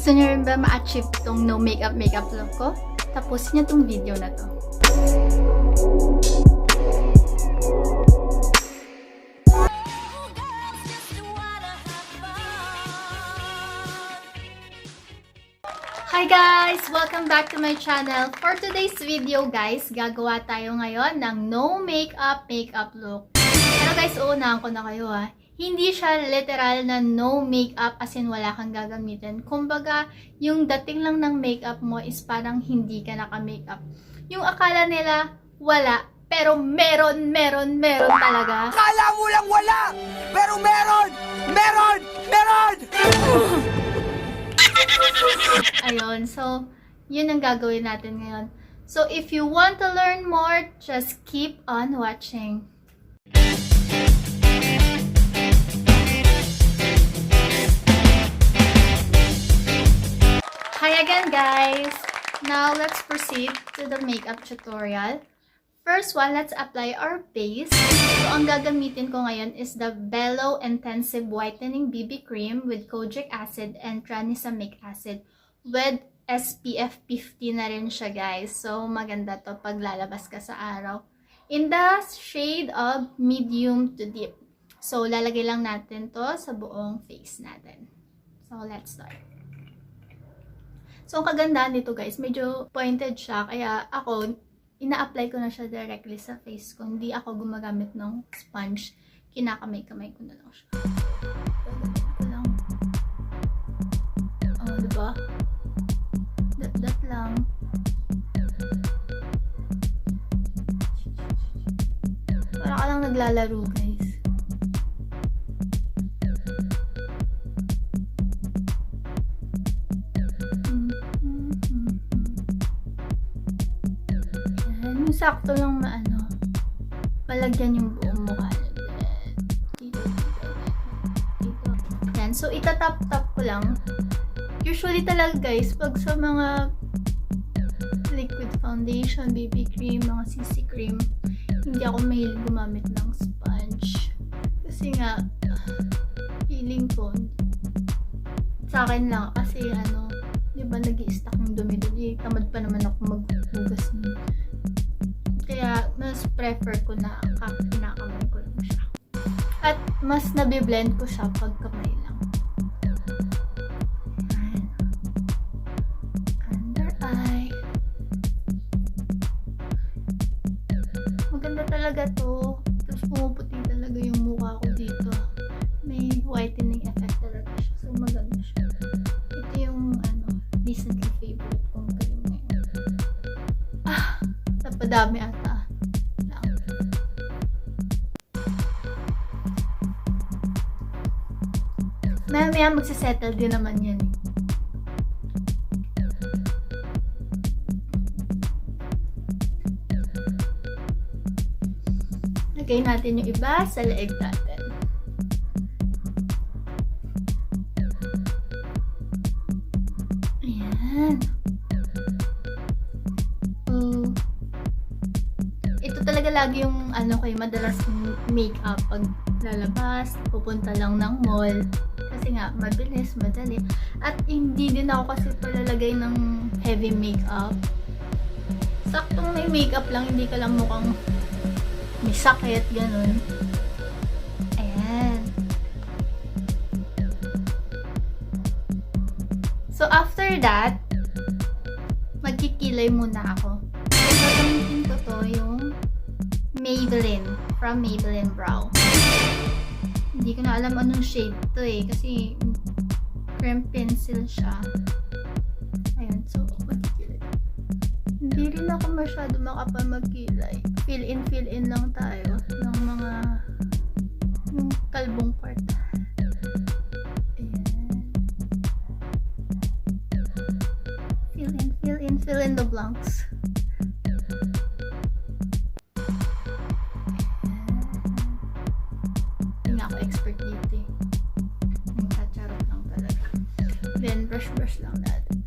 Gusto niyo rin ba ma-achieve tong no makeup look ko? Tapusin niyo tong video na to. Hi guys! Welcome back to my channel. For today's video guys, gagawa tayo ngayon ng no makeup look. Pero guys, uunahan ko na kayo ha. Hindi siya literal na no makeup as in wala kang gagamitin. Kumbaga, yung dating lang ng makeup mo is parang hindi ka naka-makeup. Yung akala nila wala, pero meron talaga. Akala mo lang wala, pero meron! Ayun, so, yun ang gagawin natin ngayon. So, if you want to learn more, just keep on watching. Hi again, guys! Now, let's proceed to the makeup tutorial. First one, let's apply our base. So, ang gagamitin ko ngayon is the Bello Intensive Whitening BB Cream with kojic acid and tranexamic acid with SPF 50 na rin siya, guys. So, maganda to pag lalabas ka sa araw. In the shade of medium to deep. So, lalagay lang natin to sa buong face natin. So, let's start. So, ang kagandahan dito, guys, medyo pointed siya. Kaya ako, ina-apply ko na siya directly sa face ko. Hindi ako gumagamit ng sponge. Kinakamay-kamay ko na lang siya. Gagawin ko lang. Oh, diba? Dat lang. Para ka lang naglalaro, guys. Sakto lang palagyan yung buong mukha. Dito. Yan. So, itatap-tap ko lang. Usually talaga, guys, pag sa mga liquid foundation, BB cream, mga CC cream, hindi ako mahilig gumamit ng sponge. Kasi nga, feeling ko, sa akin lang, kasi di ba nag-i-stack ng dumi-dumi. Tamad pa naman ako maghugas nun. Kaya, mas prefer ko na kinakamay ko lang siya. At, mas nabiblend ko siya pag kamay lang. Ayan. Under eye. Maganda talaga to. Tapos pumuputi talaga yung mukha ko dito. May whitening effect talaga siya. So, maganda siya. Ito yung, recently favorite kong cream ngayon. Napadami ata. Maya magsisettle din naman yan. Lagay natin yung iba sa leeg natin. Ayan. Ito talaga lagi yung kayo madalas makeup pag lalabas, pupunta lang ng mall. Kasi nga, mabilis, madali. At hindi din ako kasi palalagay ng heavy makeup. Saktong may makeup lang, hindi ka lang mukhang may sakit, ganun. Ayan. So, after that, magkikilay muna ako. Gagamitin ko to yung Maybelline, from Maybelline Brow. Hindi ko na alam anong shade to kasi cream pencil siya. Ayun, so magkikilay. Hindi rin ako masyado makapal magkilay. Fill in lang tayo ng mga yung kalbong part. Ayan. Fill in the blanks. Expert dito nagkacharot lang talaga. Then brush lang natin.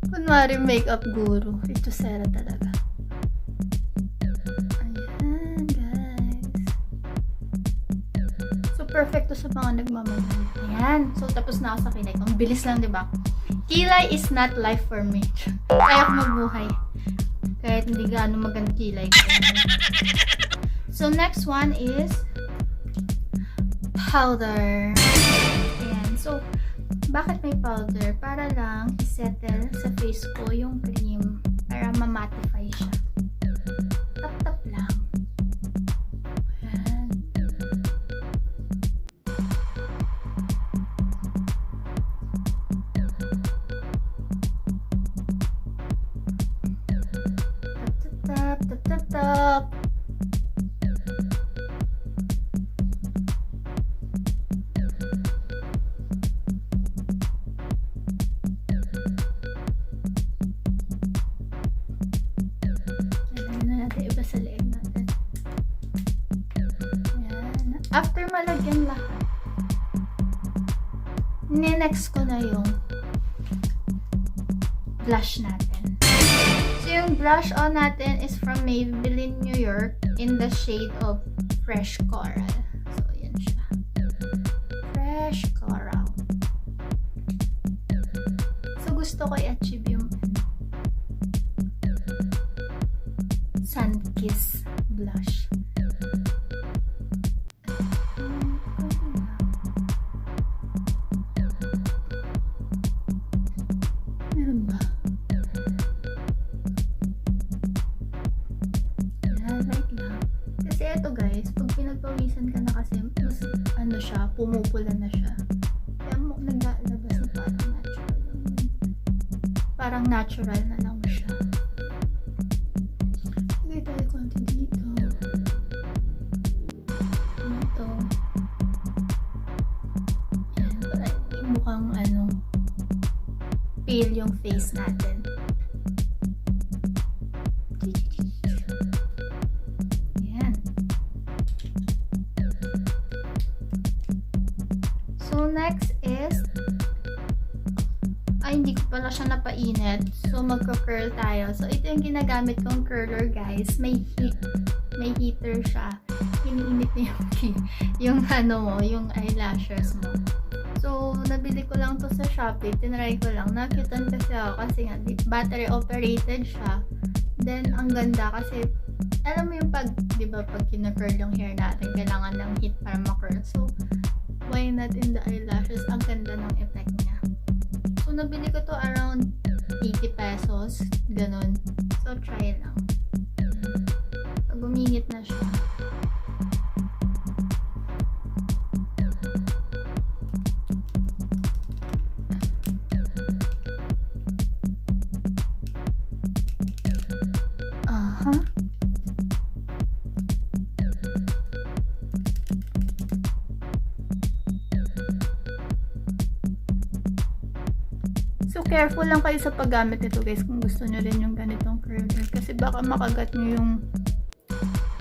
Kunwari makeup guru, ito Sarah talaga. perfecto sa mga nagmamahal. Ayan. So, tapos na ako sa kilay. Ang bilis lang, di ba? Kilay is not life for me. Kaya ako mabuhay. Kahit hindi gaano maganda kilay ko. So, next one is powder. Ayan. So, bakit may powder? Para lang isettle sa face ko yung cream. Para ma-mattify siya. Tap-tap lang. Ayan. Tap-tap-tap. Tap-tap-tap. Sa leeg natin. Ayan. After malagyan lahat, next ko na yung blush natin. So, yung blush on natin is from Maybelline New York in the shade of Fresh Coral. So, yan siya. Fresh Coral. So, gusto ko i-achieve yung Sun Kiss blush. Meron ba? Like lang. Kasi ito guys, pag pinagpawisan ka na kasi, mas ano siya, pumupula na siya. Kaya mo naglalabas na parang natural lang. Parang natural na lang siya. Tayo konti dito. Ito. Ayan. Para mukhang ano, pale yung face natin. Ayan. So, next is hindi ko pala siya napainit. So, magko-curl tayo. So, ito yung ginagamit kong curler, guys. May heater siya. Iniinit niya yung ano mo, yung eyelashes mo. So, nabili ko lang to sa Shopee. Tinry ko lang. Nakitan kasi ako kasi nga, battery operated siya. Then, ang ganda kasi, alam mo yung pag, di ba, pag kina-curl yung hair natin, kailangan ng heat para ma-curl. So, why not in the eyelashes? Ang ganda ng effect niya. So, nabili ko to around 80 pesos. Ganon. So, try lang. Pag uminit na siya. So, careful lang kayo sa paggamit nito guys kung gusto nyo rin yung ganitong curler. Kasi baka makagat nyo yung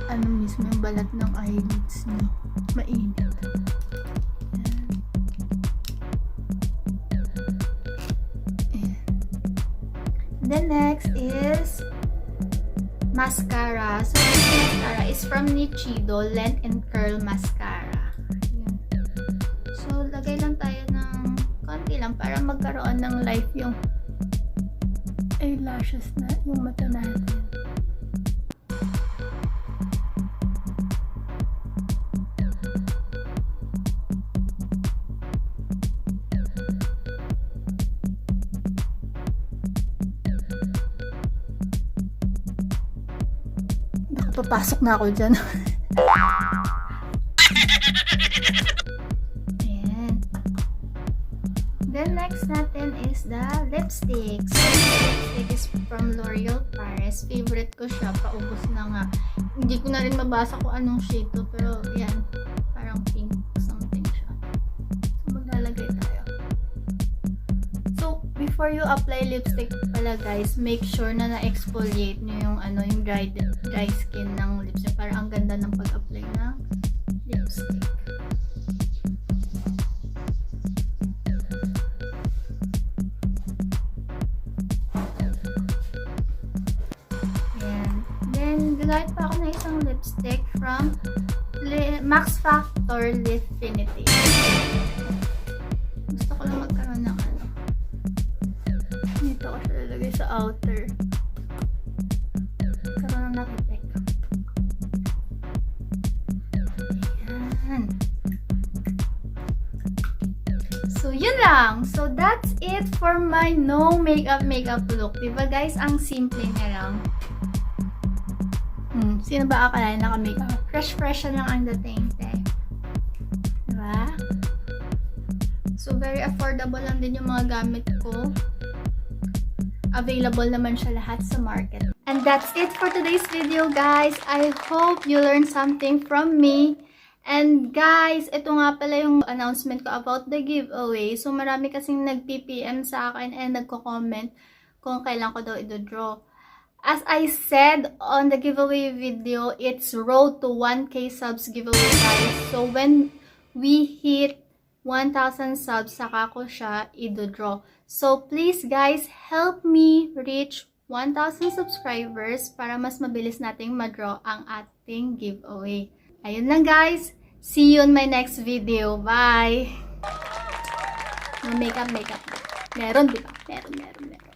ano mismo, yung balat ng eyelids nyo. Mainit. Ayan. Then next is mascara. So, this mascara is from Nichido Length and Curl Mascara. Ayan. So, lagay lang tayo ng konti lang para magkaroon ng life yung eyelashes na, yung mata natin. Baka papasok na ako dyan. Then, next natin is the lipstick. So, this lipstick is from L'Oreal Paris. Favorite ko siya. Paubos na nga. Hindi ko na rin mabasa kung anong shade to. Pero, yan. Parang pink something siya. So, maglalagay tayo. So, before you apply lipstick pala guys, make sure na na-exfoliate nyo yung, ano, yung dry skin ng lips nyo. Para ang ganda ng pag-apply ng lipstick. Gagawin pa ako ng isang lipstick from Max Factor Lifinity. Gusto ko lang magkaroon ng ano. Dito ko siya lalagay sa outer. Karoon ng nakipek. Ayan. So, yun lang. So, that's it for my no makeup look. Diba guys? Ang simple niya lang. Sino ba akalain naka-makeup? Fresh lang ang dating, te. Diba? So, very affordable lang din yung mga gamit ko. Available naman siya lahat sa market. And that's it for today's video, guys. I hope you learned something from me. And guys, ito nga pala yung announcement ko about the giveaway. So, marami kasing nag-PPM sa akin and nagko-comment kung kailan ko daw i-draw. As I said on the giveaway video, it's road to 1K subs giveaway, guys. So, when we hit 1,000 subs, saka ko siya i-draw. So, please guys, help me reach 1,000 subscribers para mas mabilis nating ma-draw ang ating giveaway. Ayun lang guys. See you in my next video. Bye! No makeup. Meron, diba? Meron.